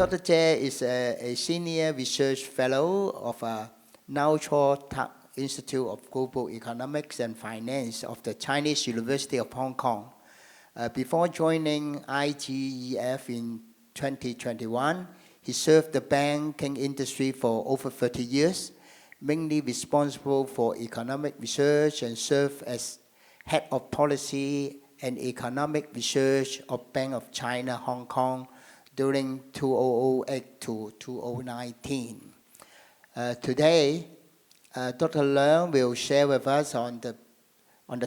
Dr. Tse is a senior research fellow of Nao Cho Institute of Global Economics and Finance of the Chinese University of Hong Kong. Before joining IGEF in 2021, he served the banking industry for over 30 years, mainly responsible for economic research and served as head of policy and economic research of Bank of China, Hong Kong during 2008 to 2019. Today, Dr. Leung will share with us on the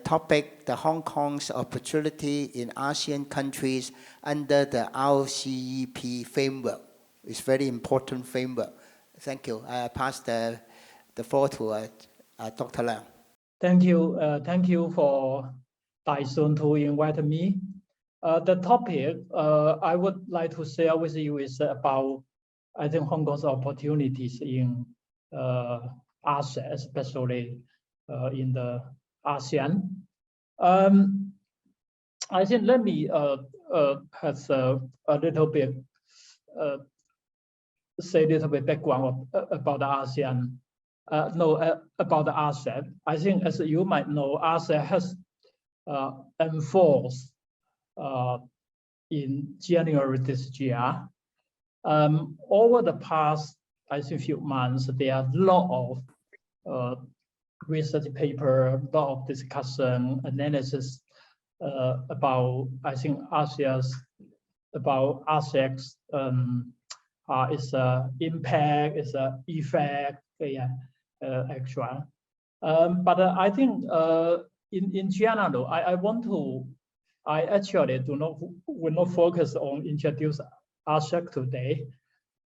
topic, the Hong Kong's opportunity in ASEAN countries under the RCEP framework. It's a very important framework. Thank you. I pass the floor to Dr. Leung. Thank you for Dashun to invite me. The topic I would like to share with you is about, I think, Hong Kong's opportunities in ASEAN, especially in the ASEAN. I think let me has a little bit say a little bit background about the ASEAN. About the ASEAN. I think, as you might know, ASEAN has enforced in January this year. Over the past, I think, few months, there are a lot of research paper, a lot of discussion, analysis about, I think, ASEAN's its impact, its effect, actually. But I think in general, I actually will not focus on introduce ASEAN today,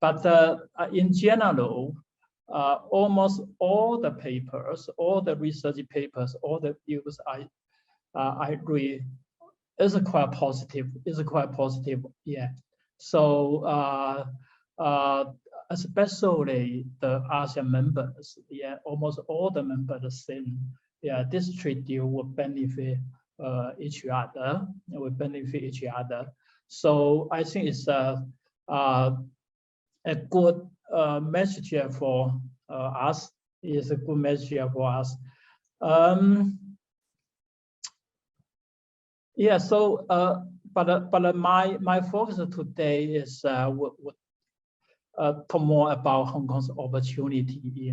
but in general, almost all the papers, all the research papers, all the views I agree is quite positive. Yeah. So especially the ASEAN members, yeah, almost all the members think, yeah, this trade deal will benefit each other. So I think it's a good message for us. It's a good message for us. Yeah. So, but my focus today is talk more about Hong Kong's opportunity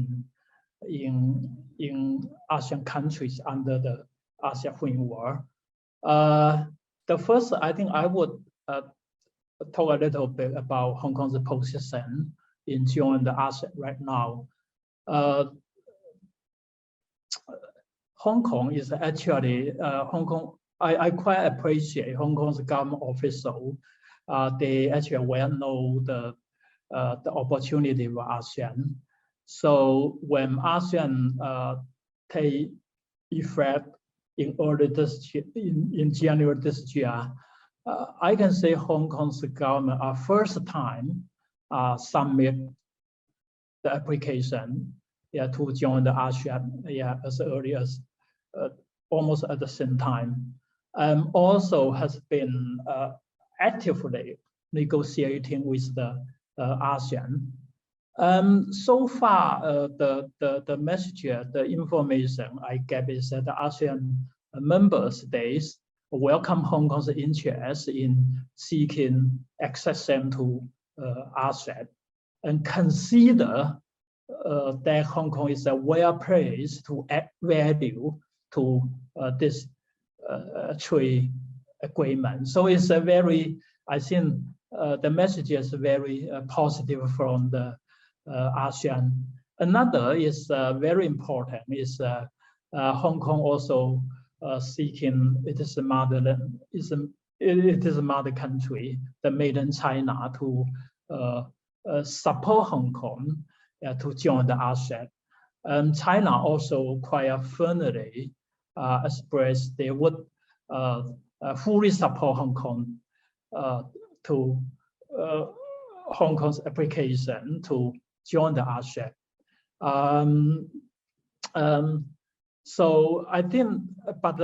in ASEAN countries under the ASEAN framework. The first, I think I would talk a little bit about Hong Kong's position in joining the ASEAN right now. Hong Kong is actually Hong Kong. I quite appreciate Hong Kong's government official. They actually well know the opportunity for ASEAN. So when ASEAN take effect in early this year, in January this year, I can say Hong Kong's government first time submit the application, yeah, to join the ASEAN, yeah, as early as almost at the same time, and also has been actively negotiating with the ASEAN. So far, the message, the information I get is that the ASEAN member states welcome Hong Kong's interest in seeking accession to ASEAN and consider that Hong Kong is a well placed to add value to this trade agreement. So it's a very, I think the message is very positive from the ASEAN. Another is very important is Hong Kong also seeking it is a motherland, it is a mother country, the mainland China, to support Hong Kong to join the ASEAN. And China also quite firmly expressed they would fully support Hong Kong to Hong Kong's application to join the ASEAN. So I think, but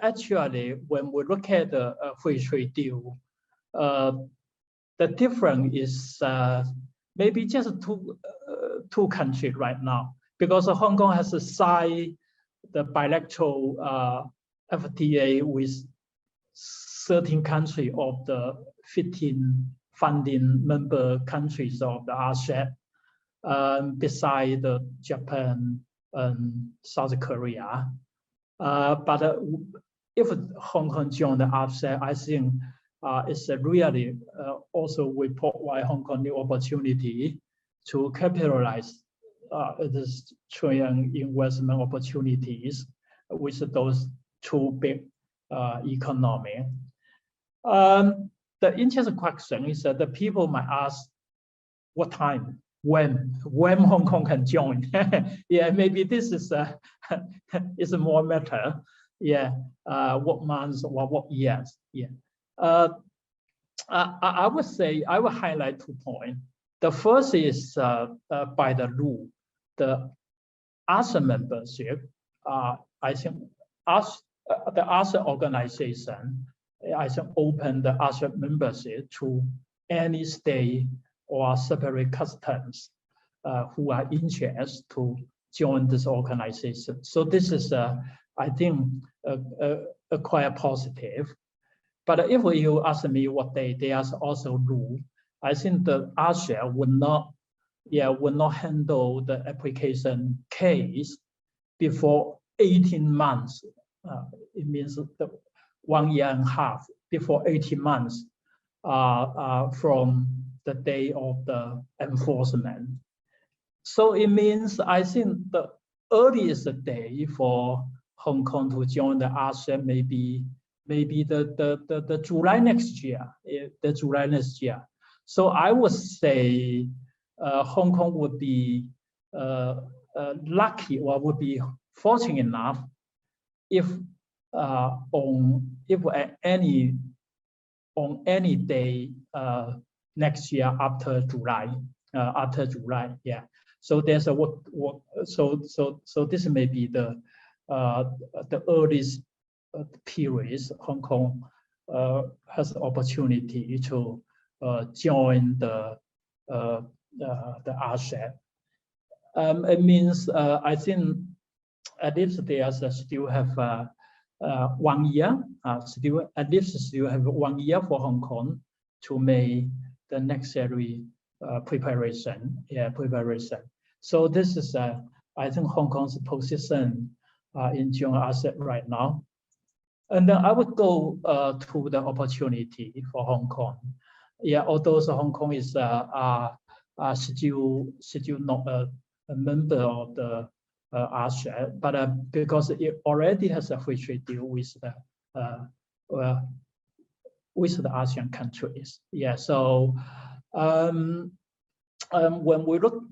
actually, when we look at the free trade deal, the difference is maybe just two countries right now, because Hong Kong has signed the bilateral FTA with 13 countries of the 15 funding member countries of the RCEP, beside Japan and South Korea. But if Hong Kong join the RCEP, I think it's really also will provide Hong Kong new opportunity to capitalize this trade and investment opportunities with those two big economies. The interesting question is that the people might ask, what time, when Hong Kong can join? Yeah, maybe this is is a more matter. Yeah, what months or what years? Yeah, I would say I will highlight 2 points. The first is by the rule, the ASEAN membership. I think the ASEAN organization, I think, open the ASEAN membership to any state or separate customs who are interested to join this organization. So this is, I think, quite positive. But if you ask me what they are also rule, I think the ASEAN would not handle the application case before 18 months. It means 1.5 years before 18 months from the day of the enforcement. So it means, I think, the earliest day for Hong Kong to join the ASEAN maybe the July next year. The July next year. So I would say Hong Kong would be lucky, or would be fortunate enough if on any day next year after July. Yeah. So there's a so this may be the earliest period Hong Kong has the opportunity to join the RCEP. It means I think at least there's still have 1 year. Still have 1 year for Hong Kong to make the necessary preparation. Yeah, preparation. So this is I think Hong Kong's position in joining RCEP right now. And then I would go to the opportunity for Hong Kong. Yeah, although Hong Kong is still not a member of the RCEP, but because it already has a free trade deal with the ASEAN countries. Yeah, so when we look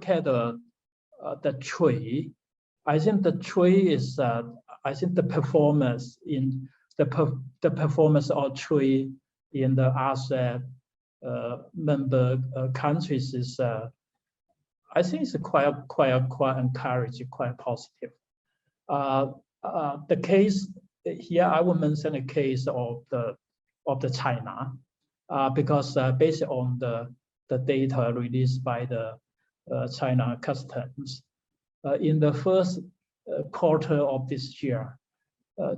at the trade, I think the trade is I think the performance in the performance of trade in the ASEAN member countries is I think it's quite encouraging, quite positive. The case here, I will mention a case of the China, because based on the data released by the China Customs, in the first quarter of this year,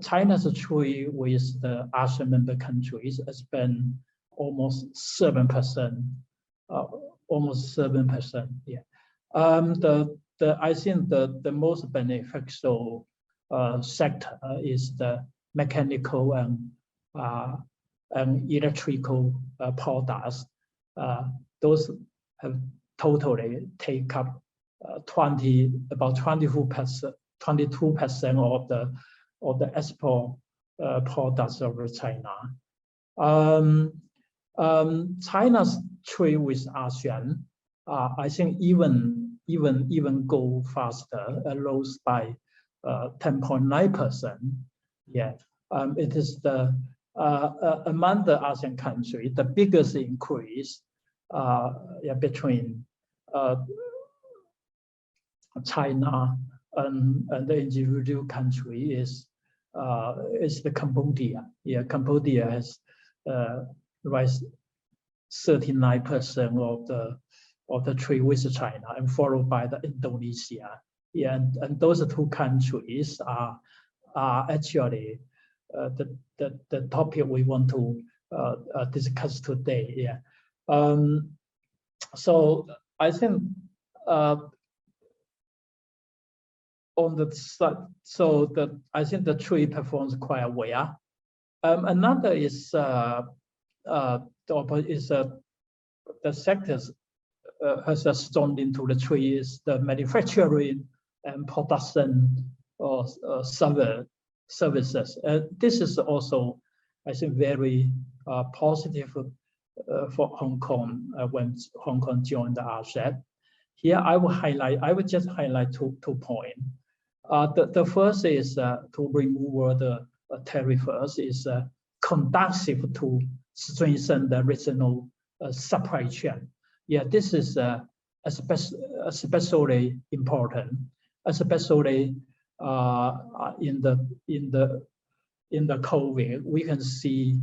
China's trade with the ASEAN member countries has been almost 7%, almost 7%. Yeah. I think the most beneficial sector is the mechanical and electrical products. Those have totally take up about 22% of the export products over China. China's trade with ASEAN, I think even go faster, rose by 10.9%. Yeah, it is the among the ASEAN countries the biggest increase between China and the individual country is the Cambodia. Yeah, Cambodia has rise 39% of the trade with China, and followed by the Indonesia. Yeah, and those two countries are actually the topic we want to discuss today. Yeah. So I think on the side, I think the trade performs quite well. Another is the sectors has responded into the trade is the manufacturing and production or services. This is also, I think, very positive for Hong Kong when Hong Kong joined the RCEP. Here, I will just highlight two points. The first is to remove the tariffs is conducive to strengthen the regional supply chain. Yeah, this is especially important, especially in the COVID. We can see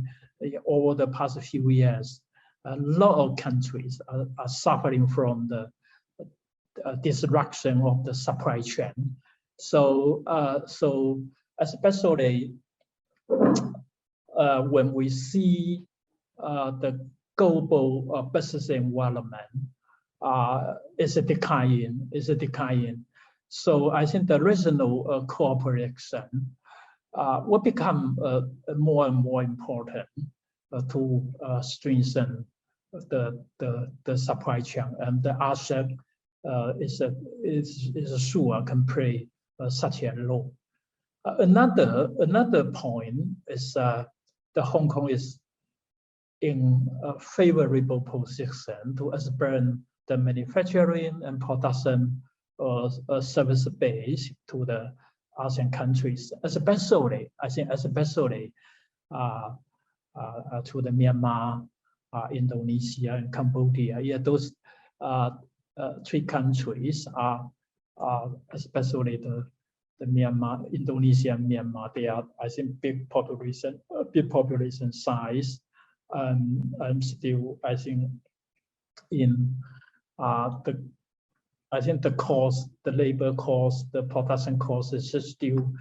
over the past few years, a lot of countries are suffering from the disruption of the supply chain. So especially when we see the global business environment is declining. So I think the regional cooperation will become more and more important to strengthen the supply chain, and the RCEP is sure can play such a role. Another point is the Hong Kong is in a favorable position to expand the manufacturing and production service base to the ASEAN countries, especially to the Myanmar, Indonesia, and Cambodia. Yeah, those three countries are especially the Myanmar, Indonesia, and Myanmar. They are, I think, big population size, and still, I think, in the cost, the labor cost, the production cost is still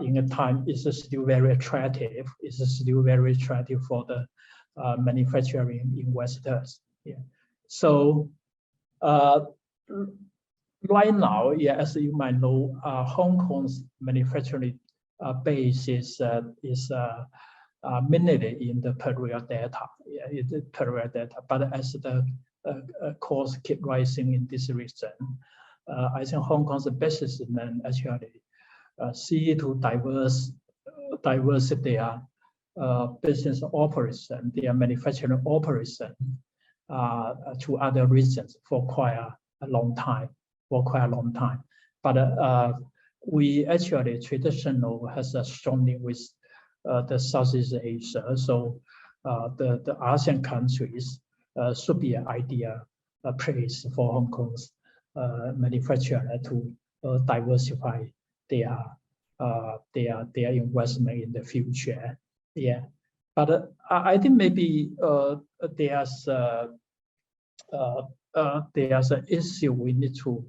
in a time is still very attractive. It's still very attractive for the manufacturing investors. Yeah. So right now, yeah, as you might know, Hong Kong's manufacturing base is mainly in the Peru Delta. Yeah, it's Peru Delta. But as the costs keep rising in this region, I think Hong Kong's businessmen actually see to diversify their business operation, their manufacturing operation to other regions for quite a long time. But we actually traditional has a strong link with the Southeast Asia. So the ASEAN countries should be an ideal place for Hong Kong's manufacturer to diversify their investment in the future. Yeah, but I think maybe there's an issue we need to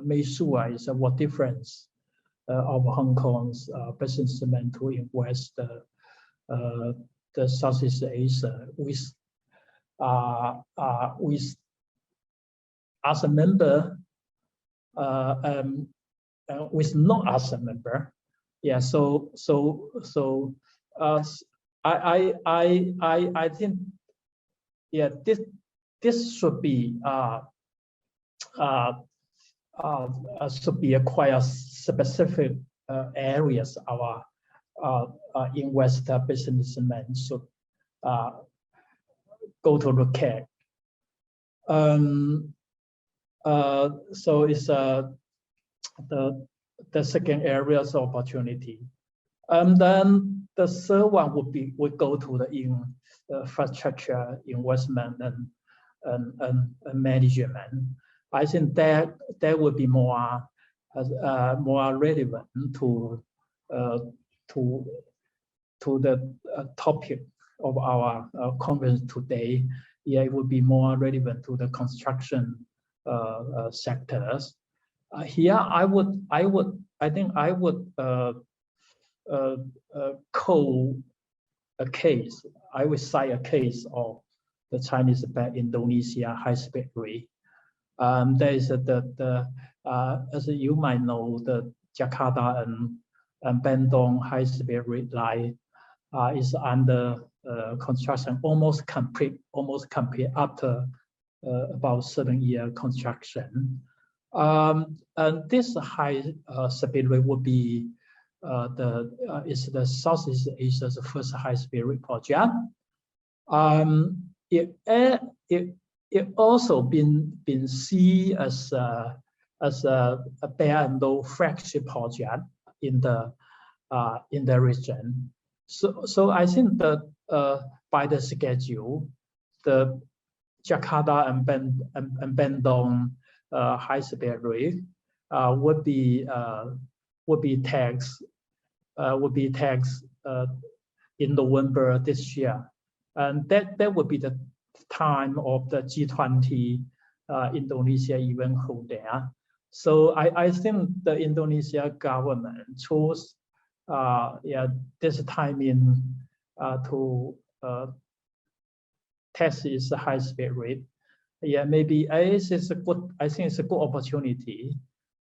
make sure is what difference of Hong Kong's businessmen to invest the Southeast Asia with as a member with not as a member. Yeah, so I think, yeah, this should be a quite specific areas our investor businessmen should go to look at. So it's the second areas of opportunity. And then the third one would go to the infrastructure investment and management. I think that would be more relevant to the topic our conference today, yeah, it would be more relevant to the construction sectors. Here, I think I would call a case. I would cite a case of the Chinese backed Indonesia high-speed rail. There is as you might know, the Jakarta and Bandung high-speed rail line is under construction, almost complete after about 7-year construction. And this high-speed rail would be is the Southeast Asia's first high-speed rail project. It also been seen as a bare and low flagship project in the region. So I think that by the schedule, the Jakarta and Bandung high-speed rail would be taxed in November this year, and that would be the time of the G20 Indonesia event held there. So I think the Indonesia government chose this timing to test its high-speed rail. Yeah, maybe I think it's a good opportunity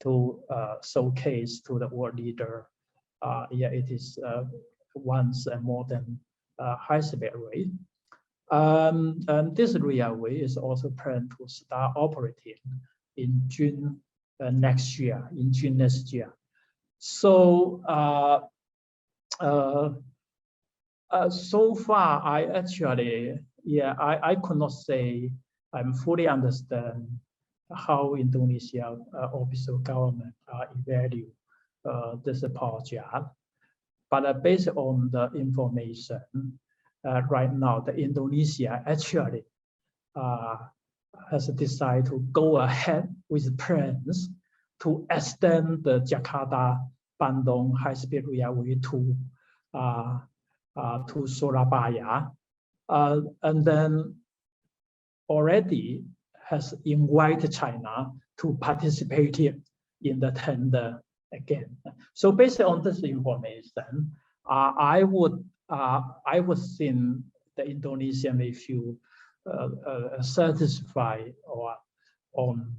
to showcase to the world leader. It is once and more than high-speed rail. And this railway is also planned to start operating in June next year. So so far, I actually, I could not say I'm fully understand how Indonesia official government evaluate this project. But based on the information right now, the Indonesia actually has decided to go ahead with plans to extend the Jakarta-Bandung high-speed railway to Surabaya, and then already has invited China to participate in the tender again. So based on this information, I would think the Indonesia may feel satisfied or on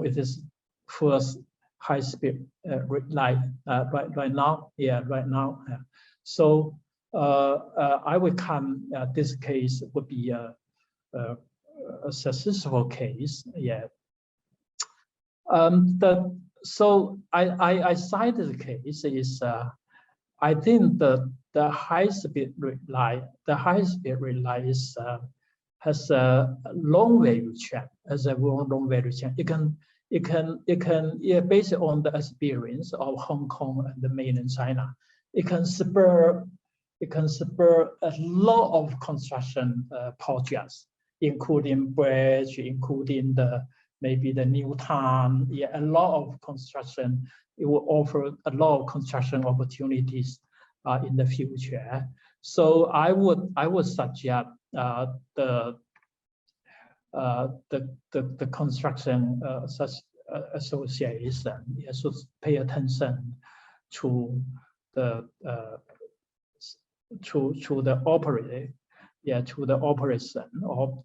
its first high-speed line right now. So I would come. This case would be a successful case. So I cited the case is I think the high-speed line is has a long value chain. It can based on the experience of Hong Kong and the mainland China, it can spur a lot of construction projects, including bridge, including maybe the new town. A lot of construction. It will offer a lot of construction opportunities in the future. So I would suggest the construction such association should pay attention to the operation of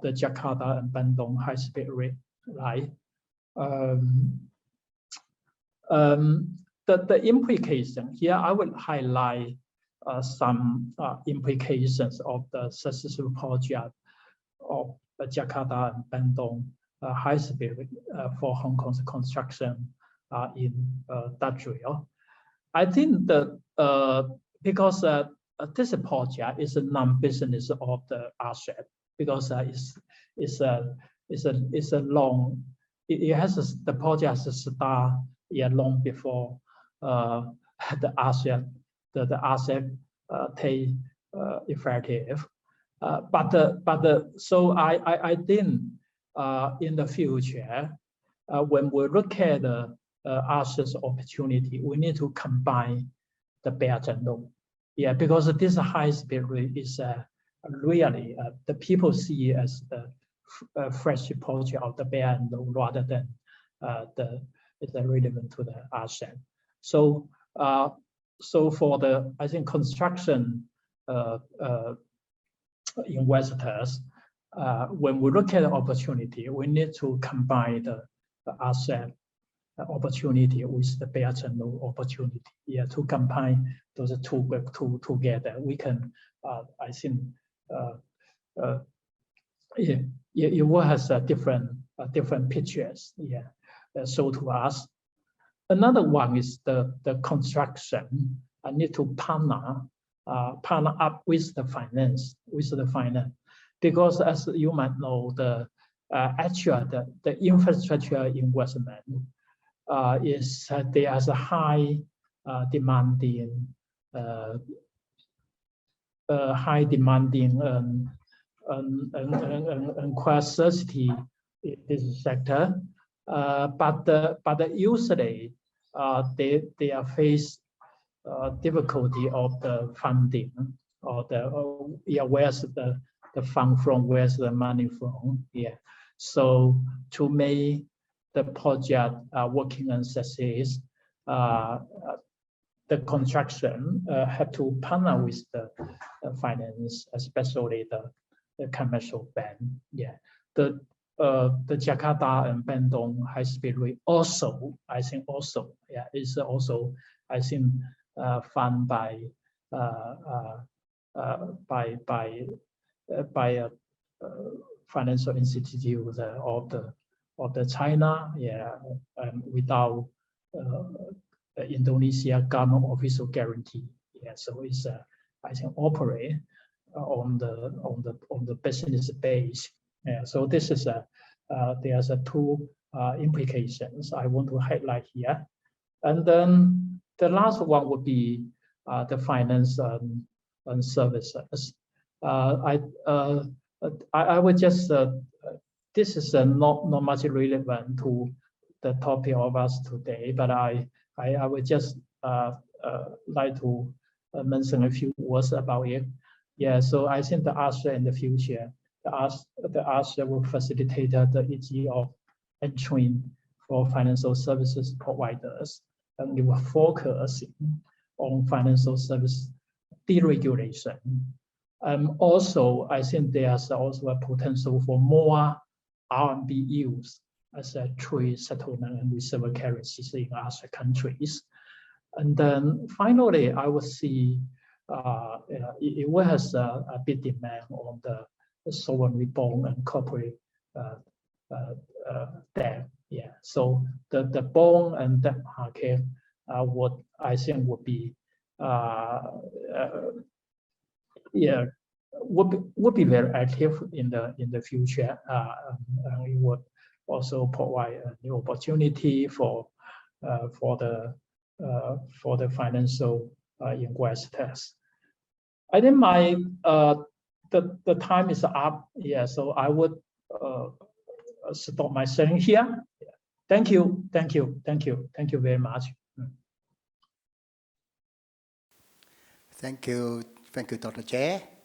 the Jakarta and Bandung high-speed rail line. The implication here, I will highlight some implications of the successful project of the Jakarta and Bandung high-speed for Hong Kong's construction in that rail. I think that because this project is a non-business of the RCEP, because the project has started long before the RCEP take effective. So I think in the future, when we look at the RCEP's opportunity, we need to combine the Belt and Road. Yeah, because this high speed rail is really the people see as the fresh project of the Belt and Road rather than it's relevant to the ASEAN. So so for the construction investors, when we look at the opportunity, we need to combine the ASEAN opportunity with the Belt and Road opportunity. Yeah, to combine those two together, we can. I think it will has different pictures. Yeah, show to us. Another one is the construction. I need to partner up with the finance, because as you might know, the infrastructure investment there's a high demanding and scarcity in this sector, but usually they are faced difficulty of the funding or where's the fund from, where's the money from. Yeah, so to make the project working and success, the construction have to partner with the finance, especially the commercial bank. Yeah, the Jakarta and Bandung high speed rail also, I think yeah, is also I think funded by financial institutes of the China, yeah, without Indonesia government official guarantee. Yeah, so it's I think operate on the business base. Yeah, so this is there's two implications I want to highlight here, and then the last one would be the finance and services. I would just this is not much relevant to the topic of us today, but I would just like to mention a few words about it. Yeah, so I think the ASEAN in the future, the ASEAN will facilitate the ease of entry for financial services providers, and it will focus on financial service deregulation. Also, I think there's also a potential for more RMB use as a trade settlement and reserve currencies in other countries. And then finally, I would see it will has a big demand on the sovereign bond and corporate debt. Yeah, so the bond and debt market what I think would be yeah, would be very active in the future, and it would also provide a new opportunity for the financial investors. I think my the time is up. Yeah, so I would stop my sharing here. Thank you very much. Thank you, Dr. Tse.